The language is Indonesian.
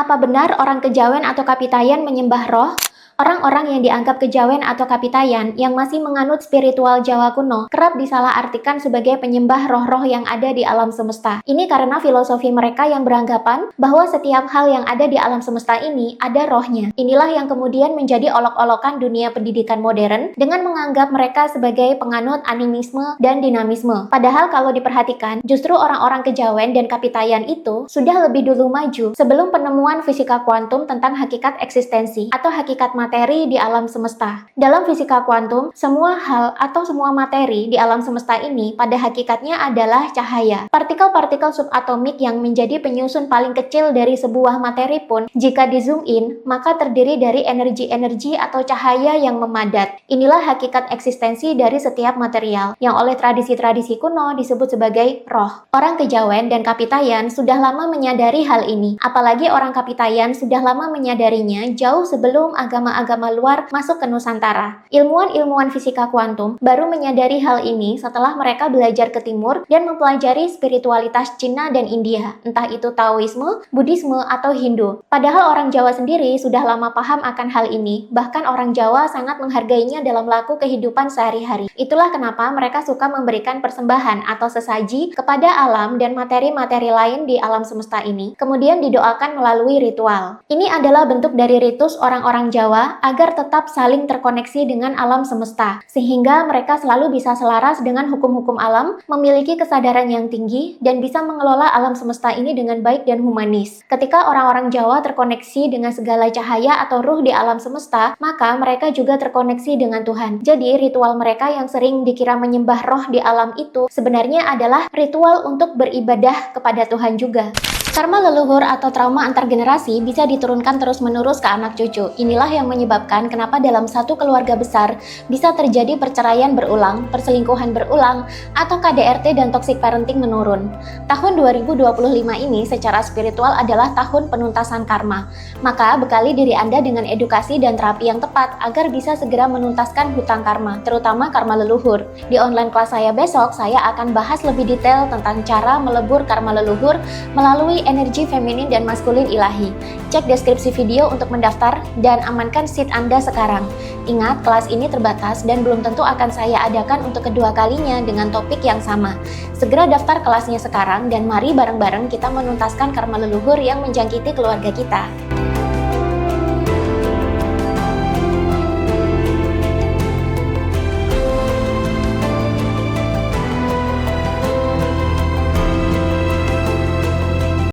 Apa benar orang kejawen atau kapitayan menyembah roh? Orang-orang yang dianggap kejawen atau kapitayan yang masih menganut spiritual Jawa kuno kerap disalahartikan sebagai penyembah roh-roh yang ada di alam semesta. Ini karena filosofi mereka yang beranggapan bahwa setiap hal yang ada di alam semesta ini ada rohnya. Inilah yang kemudian menjadi olok-olokan dunia pendidikan modern dengan menganggap mereka sebagai penganut animisme dan dinamisme. Padahal kalau diperhatikan, justru orang-orang kejawen dan kapitayan itu sudah lebih dulu maju sebelum penemuan fisika kuantum tentang hakikat eksistensi atau hakikat materi di alam semesta. Dalam fisika kuantum, semua hal atau semua materi di alam semesta ini pada hakikatnya adalah cahaya. Partikel-partikel subatomik yang menjadi penyusun paling kecil dari sebuah materi pun, jika di zoom in, maka terdiri dari energi-energi atau cahaya yang memadat. Inilah hakikat eksistensi dari setiap material, yang oleh tradisi-tradisi kuno disebut sebagai roh. Orang kejawen dan kapitayan sudah lama menyadari hal ini, apalagi orang kapitayan sudah lama menyadarinya jauh sebelum agama luar masuk ke Nusantara. Ilmuwan-ilmuwan fisika kuantum baru menyadari hal ini setelah mereka belajar ke timur dan mempelajari spiritualitas Cina dan India, entah itu Taoisme, Buddhisme, atau Hindu. Padahal orang Jawa sendiri sudah lama paham akan hal ini, bahkan orang Jawa sangat menghargainya dalam laku kehidupan sehari-hari. Itulah kenapa mereka suka memberikan persembahan atau sesaji kepada alam dan materi-materi lain di alam semesta ini, kemudian didoakan melalui ritual. Ini adalah bentuk dari ritus orang-orang Jawa agar tetap saling terkoneksi dengan alam semesta, sehingga mereka selalu bisa selaras dengan hukum-hukum alam, memiliki kesadaran yang tinggi, dan bisa mengelola alam semesta ini dengan baik dan humanis. Ketika orang-orang Jawa terkoneksi dengan segala cahaya atau ruh di alam semesta, maka mereka juga terkoneksi dengan Tuhan. Jadi, ritual mereka yang sering dikira menyembah roh di alam itu sebenarnya adalah ritual untuk beribadah kepada Tuhan juga. Karma leluhur atau trauma antar generasi bisa diturunkan terus-menerus ke anak cucu. Inilah yang menyebabkan kenapa dalam satu keluarga besar bisa terjadi perceraian berulang, perselingkuhan berulang, atau KDRT dan toxic parenting menurun. Tahun 2025 ini secara spiritual adalah tahun penuntasan karma. Maka bekali diri Anda dengan edukasi dan terapi yang tepat agar bisa segera menuntaskan hutang karma, terutama karma leluhur. Di online kelas saya besok, saya akan bahas lebih detail tentang cara melebur karma leluhur melalui energi feminin dan maskulin ilahi. Cek deskripsi video untuk mendaftar dan amankan seat Anda sekarang. Ingat, kelas ini terbatas dan belum tentu akan saya adakan untuk kedua kalinya dengan topik yang sama. Segera daftar kelasnya sekarang dan mari bareng-bareng kita menuntaskan karma leluhur yang menjangkiti keluarga kita.